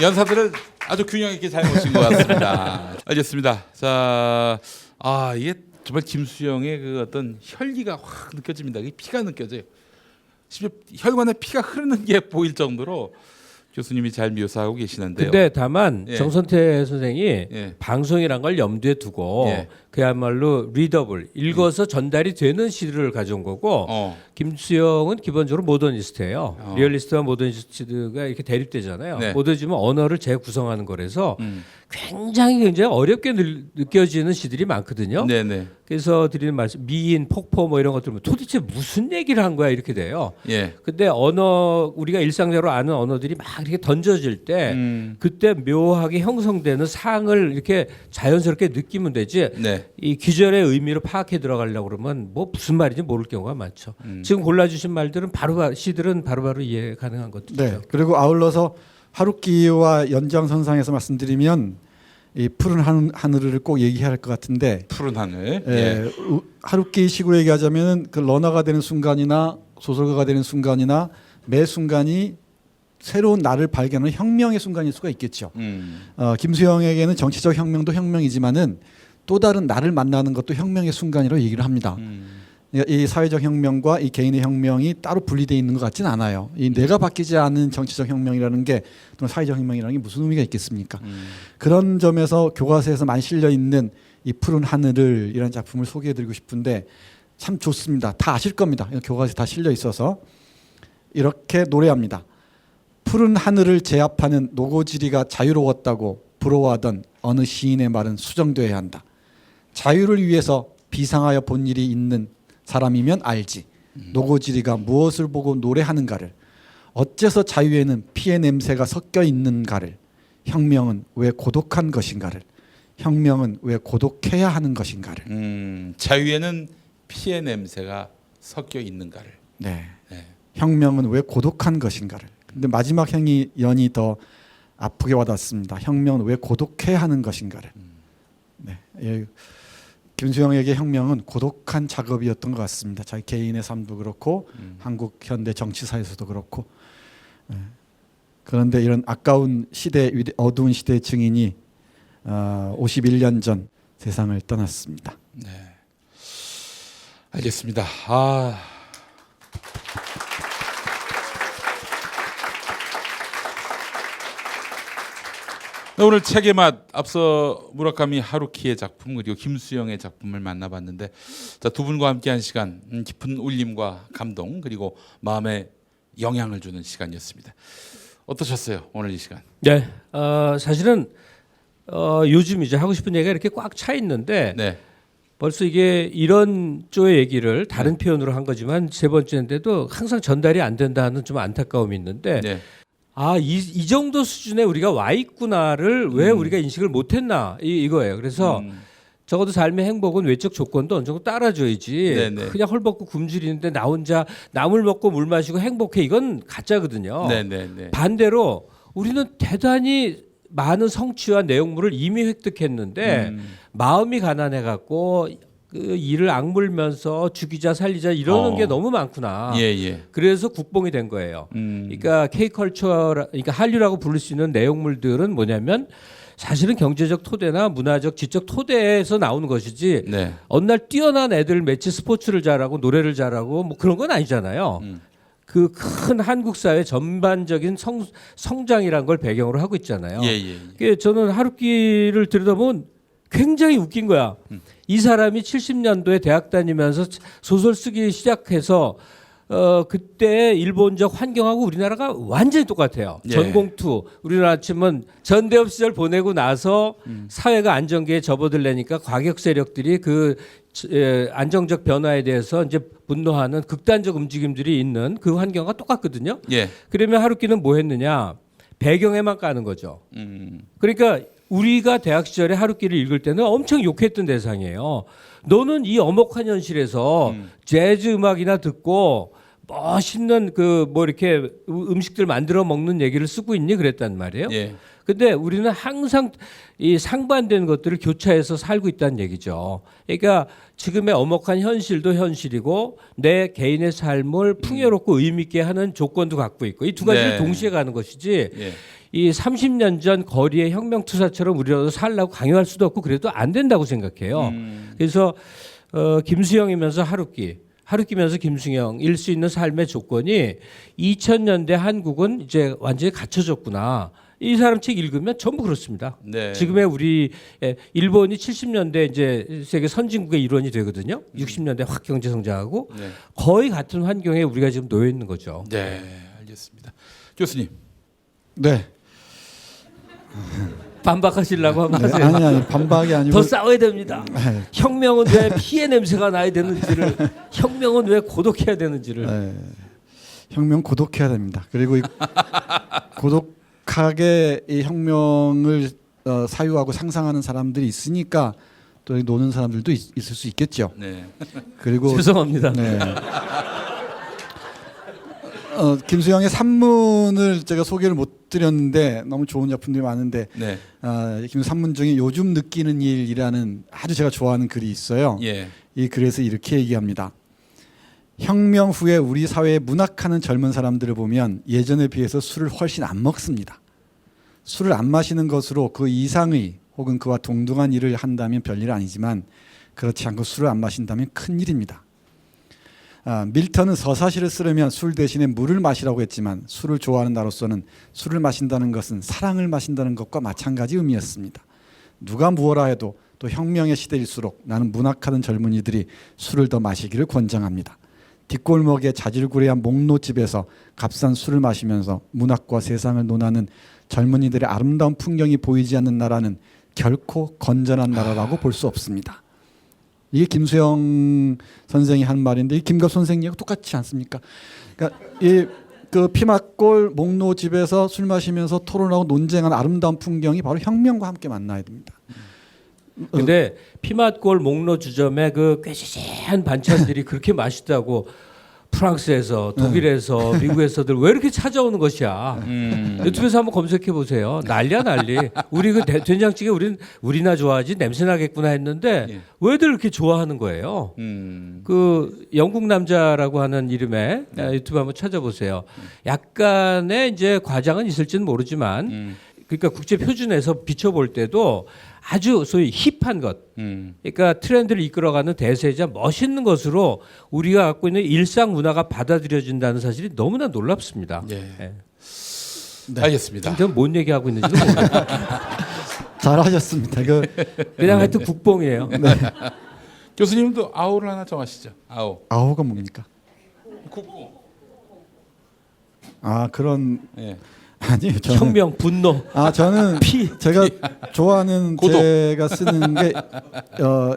연사들을 아주 균형 있게 잘 모신 것 같습니다. 알겠습니다. 자, 이게 정말 김수영의 그 어떤 혈기가 확 느껴집니다. 피가 느껴져요. 심지어 혈관에 피가 흐르는 게 보일 정도로 교수님이 잘 묘사하고 계시는데요. 근데 다만 예. 정선태 선생이 예. 방송이란 걸 염두에 두고 예. 그야말로 리더블 읽어서 전달이 되는 시를 가져온 거고 김수영은 기본적으로 모더니스트예요. 리얼리스트와 모더니스트가 이렇게 대립되잖아요. 네. 모더니즘은 언어를 재구성하는 거라서 굉장히 어렵게 느껴지는 시들이 많거든요. 네네. 그래서 드리는 말씀 미인, 폭포 뭐 이런 것들 도대체 무슨 얘기를 한 거야 이렇게 돼요. 예. 근데 우리가 일상적으로 아는 언어들이 막 이렇게 던져질 때 그때 묘하게 형성되는 상을 이렇게 자연스럽게 느끼면 되지. 네. 네. 이 귀절의 의미를 파악해 들어가려고 그러면 뭐 무슨 말인지 모를 경우가 많죠. 지금 골라주신 말들은 시들은 바로바로 이해 가능한 것들이죠. 네. 그리고 아울러서 하루키와 연장선상에서 말씀드리면 이 푸른 하늘을 꼭 얘기해야 할 것 같은데 푸른 하늘. 하루키 식으로 얘기하자면 그 러너가 되는 순간이나 소설가가 되는 순간이나 매 순간이 새로운 나를 발견하는 혁명의 순간일 수가 있겠죠. 김수영에게는 정치적 혁명도 혁명이지만은 또 다른 나를 만나는 것도 혁명의 순간이라고 얘기를 합니다. 이 사회적 혁명과 이 개인의 혁명이 따로 분리되어 있는 것 같지는 않아요. 이 내가 바뀌지 않은 정치적 혁명이라는 게 또는 사회적 혁명이라는 게 무슨 의미가 있겠습니까? 그런 점에서 교과서에서 많이 실려 있는 이 푸른 하늘을 이라는 작품을 소개해드리고 싶은데 참 좋습니다. 다 아실 겁니다. 교과서에 다 실려 있어서 이렇게 노래합니다. 푸른 하늘을 제압하는 노고지리가 자유로웠다고 부러워하던 어느 시인의 말은 수정되어야 한다. 자유를 위해서 비상하여 본 일이 있는 사람이면 알지. 노고지리가 무엇을 보고 노래하는가를, 어째서 자유에는 피의 냄새가 섞여 있는가를, 혁명은 왜 고독한 것인가를, 혁명은 왜 고독해야 하는 것인가를. 자유에는 피의 냄새가 섞여 있는가를. 네. 네. 혁명은 왜 고독한 것인가를. 근데 마지막 연이 더 아프게 와닿습니다. 혁명은 왜 고독해야 하는 것인가를. 네. 예. 김수영에게 혁명은 고독한 작업이었던 것 같습니다. 자기 개인의 삶도 그렇고 한국 현대 정치사에서도 그렇고. 네. 그런데 이런 아까운 시대, 어두운 시대의 증인이 51년 전 세상을 떠났습니다. 네. 알겠습니다. 오늘 책의 맛, 앞서 무라카미 하루키의 작품 그리고 김수영의 작품을 만나봤는데, 자, 두 분과 함께한 시간, 깊은 울림과 감동 그리고 마음에 영향을 주는 시간이었습니다. 어떠셨어요, 오늘 이 시간? 네, 사실은 요즘 이제 하고 싶은 얘기가 이렇게 꽉 차 있는데 네. 벌써 이게 이런 쪽의 얘기를 다른 표현으로 한 거지만 세 번째인데도 항상 전달이 안 된다는 좀 안타까움이 있는데. 네. 이 정도 수준에 우리가 와 있구나를 왜 우리가 인식을 못했나 이거예요. 그래서 적어도 삶의 행복은 외적 조건도 어느 정도 따라줘야지. 네네. 그냥 헐벗고 굶주리는데 나 혼자 나물 먹고 물 마시고 행복해, 이건 가짜거든요. 네네네. 반대로 우리는 대단히 많은 성취와 내용물을 이미 획득했는데 마음이 가난해 갖고 그 일을 악물면서 죽이자 살리자 이러는 게 너무 많구나. 예. 그래서 국뽕이 된 거예요. 그러니까 K컬처, 그러니까 한류라고 부를 수 있는 내용물들은 뭐냐면 사실은 경제적 토대나 문화적 지적 토대에서 나오는 것이지. 네. 어느 날 뛰어난 애들 매치 스포츠를 잘하고 노래를 잘하고 뭐 그런 건 아니잖아요. 그 큰 한국 사회 전반적인 성장이란 걸 배경으로 하고 있잖아요. 예. 저는 하루키를 들여다보면 굉장히 웃긴 거야. 이 사람이 70년도에 대학 다니면서 소설 쓰기 시작해서 그때 일본적 환경하고 우리나라가 완전히 똑같아요. 예. 전공투, 우리나라 치면 전대업 시절 보내고 나서 사회가 안정기에 접어들려니까 과격 세력들이 그 안정적 변화에 대해서 이제 분노하는 극단적 움직임들이 있는 그 환경과 똑같거든요. 예. 그러면 하루키는 뭐 했느냐? 배경에만 까는 거죠. 그러니까 우리가 대학 시절에 하루키를 읽을 때는 엄청 욕했던 대상이에요. 너는 이 엄혹한 현실에서 재즈 음악이나 듣고 멋있는 그 뭐 이렇게 음식들 만들어 먹는 얘기를 쓰고 있니? 그랬단 말이에요. 예. 근데 우리는 항상 이 상반되는 것들을 교차해서 살고 있다는 얘기죠. 그러니까 지금의 엄혹한 현실도 현실이고 내 개인의 삶을 풍요롭고 의미 있게 하는 조건도 갖고 있고 이 두 가지를 네. 동시에 가는 것이지. 예. 이 30년 전 거리의 혁명투사처럼 우리라도 살라고 강요할 수도 없고 그래도 안 된다고 생각해요. 그래서 김수영이면서 하루키면서 김수영일 수 있는 삶의 조건이 2000년대 한국은 이제 완전히 갖춰졌구나. 이 사람 책 읽으면 전부 그렇습니다. 네. 지금의 우리 일본이 70년대 이제 세계 선진국의 일원이 되거든요. 60년대 확 경제 성장하고 네. 거의 같은 환경에 우리가 지금 놓여 있는 거죠. 네, 알겠습니다. 교수님. 네. 반박하시려고 하면 하세요. 아니 반박이 아니고 더 싸워야 됩니다. 네. 혁명은 왜 피의 냄새가 나야 되는지를, 혁명은 왜 고독해야 되는지를. 네. 혁명 고독해야 됩니다. 그리고 이 고독하게 이 혁명을 사유하고 상상하는 사람들이 있으니까 또 노는 사람들도 있을 수 있겠죠. 네. 그리고 죄송합니다. 네. 김수영의 산문을 제가 소개를 못 드렸는데 너무 좋은 작품들이 많은데 네. 김수영 산문 중에 요즘 느끼는 일이라는 아주 제가 좋아하는 글이 있어요. 예. 이 글에서 이렇게 얘기합니다. 혁명 후에 우리 사회에 문학하는 젊은 사람들을 보면 예전에 비해서 술을 훨씬 안 먹습니다. 술을 안 마시는 것으로 그 이상의 혹은 그와 동등한 일을 한다면 별일 아니지만 그렇지 않고 술을 안 마신다면 큰일입니다. 밀턴은 서사시를 쓰려면 술 대신에 물을 마시라고 했지만 술을 좋아하는 나로서는 술을 마신다는 것은 사랑을 마신다는 것과 마찬가지 의미였습니다. 누가 무엇라 해도 또 혁명의 시대일수록 나는 문학하는 젊은이들이 술을 더 마시기를 권장합니다. 뒷골목의 자질구레한 목노집에서 값싼 술을 마시면서 문학과 세상을 논하는 젊은이들의 아름다운 풍경이 보이지 않는 나라는 결코 건전한 나라라고 볼 수 없습니다. 이게 김수영 선생이 한 말인데 이 김갑 선생님하고 똑같지 않습니까? 그러니까 그 피막골 목노집에서 술 마시면서 토론하고 논쟁하는 아름다운 풍경이 바로 혁명과 함께 만나야 됩니다. 근데 피맛골 목로 주점에 그 꾀지지한 반찬들이 그렇게 맛있다고 프랑스에서 독일에서 미국에서들 왜 이렇게 찾아오는 것이야. 유튜브에서 한번 검색해 보세요. 난리야 난리. 우리 그 된장찌개 우리나 좋아하지 냄새 나겠구나 했는데 예. 왜들 이렇게 좋아하는 거예요. 그 영국 남자라고 하는 이름의 유튜브 한번 찾아보세요. 약간의 이제 과장은 있을지는 모르지만 그러니까 국제 표준에서 비춰볼 때도 아주 소위 힙한 것, 그러니까 트렌드를 이끌어가는 대세이자 멋있는 것으로 우리가 갖고 있는 일상 문화가 받아들여진다는 사실이 너무나 놀랍습니다. 예. 예. 네. 알겠습니다. 지금 뭔 얘기하고 있는지도 모르겠어요. 잘하셨습니다. 그냥 하여튼 국뽕이에요. 교수님도 아우를 하나 정하시죠. 아우. 아우가 뭡니까? 국뽕. 그런 예. 아니에요. 저는 혁명, 분노. 저는 제가 좋아하는 고독. 제가 쓰는 게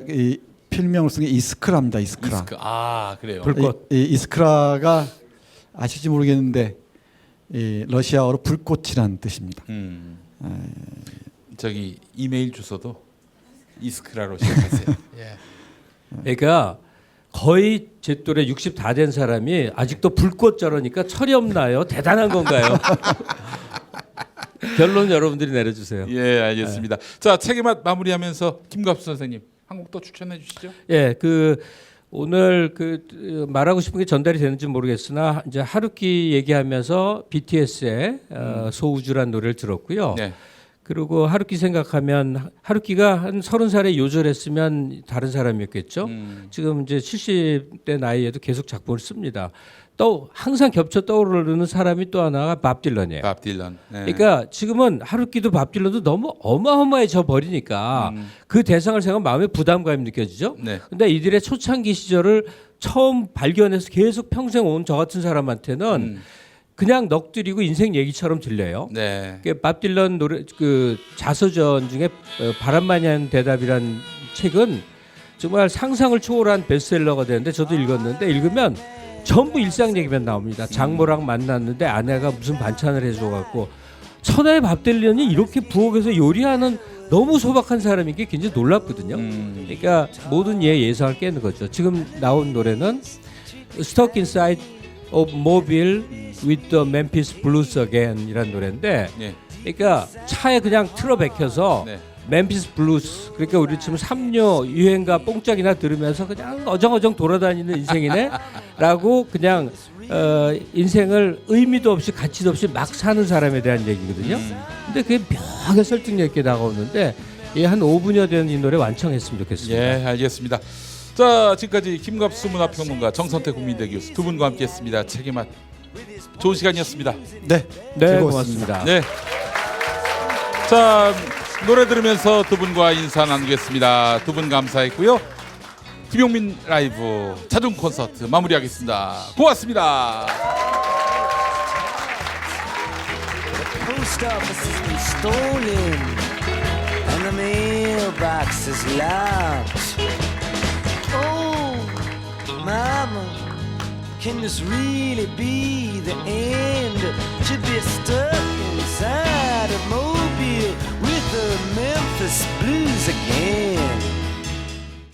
이 필명을 쓴 게 이스크라입니다. 이스크라. 그래요. 불꽃. 이 이스크라가 아실지 모르겠는데 이 러시아어로 불꽃이라는 뜻입니다. 저기 이메일 주소도 이스크라로 시작하세요. 예. 그러니까 거의 제 또래 60 다 된 사람이 아직도 불꽃 저러니까 철이 없나요? 대단한 건가요? 결론 여러분들이 내려주세요. 예, 알겠습니다. 자, 책의 맛 마무리하면서 김갑수 선생님 한 곡 더 추천해 주시죠. 예, 오늘 말하고 싶은 게 전달이 되는지 모르겠으나 이제 하루키 얘기하면서 BTS의 소우주란 노래를 들었고요. 네. 그리고 하루키 생각하면 하루키가 한 30살에 요절했으면 다른 사람이었겠죠. 지금 이제 70대 나이에도 계속 작품을 씁니다. 또 항상 겹쳐 떠오르는 사람이 또 하나가 밥 딜런이에요. 밥 딜런. 네. 그러니까 지금은 하루키도 밥 딜런도 너무 어마어마해져 버리니까 그 대상을 생각하면 마음에 부담감이 느껴지죠. 네. 근데 이들의 초창기 시절을 처음 발견해서 계속 평생 온 저 같은 사람한테는 그냥 넋두리고 인생 얘기처럼 들려요. 네. 밥 딜런 노래 자서전 중에 바람만이 한 대답이란 책은 정말 상상을 초월한 베스트셀러가 되는데 저도 읽었는데 읽으면 전부 일상 얘기만 나옵니다. 장모랑 만났는데 아내가 무슨 반찬을 해줘갖고 천하의 밥 딜런이 이렇게 부엌에서 요리하는 너무 소박한 사람인 게 굉장히 놀랍거든요. 그러니까 모든 예상을 깨는 거죠. 지금 나온 노래는 Stuck Inside of Mobile with the Memphis Blues Again 이라는 노래인데 네. 그러니까 차에 그냥 틀어 박혀서 네. 멤피스 블루스 그러니까 우리 지금 삼류 유행가 뽕짝이나 들으면서 그냥 어정어정 돌아다니는 인생이네 라고 그냥 인생을 의미도 없이 가치도 없이 막 사는 사람에 대한 얘기거든요. 근데 그게 묘하게 설득력 있게 다가오는데 한 5분여 되는 이 노래 완청했으면 좋겠습니다. 예, 알겠습니다. 자, 지금까지 김갑수 문화평론가 정선태 국민대 교수 두 분과 함께했습니다. 책의 맛 좋은 시간이었습니다. 네, 네, 즐거웠습니다. 고맙습니다. 네. 자, 노래 들으면서 두 분과 인사 나누겠습니다. 두 분 감사했고요. 김용민 라이브 자중 콘서트 마무리하겠습니다. 고맙습니다. Post office has been stolen and the mailbox is locked. Oh, Mama, can this really be the end? To be stuck inside a Mobile with the Memphis Blues again.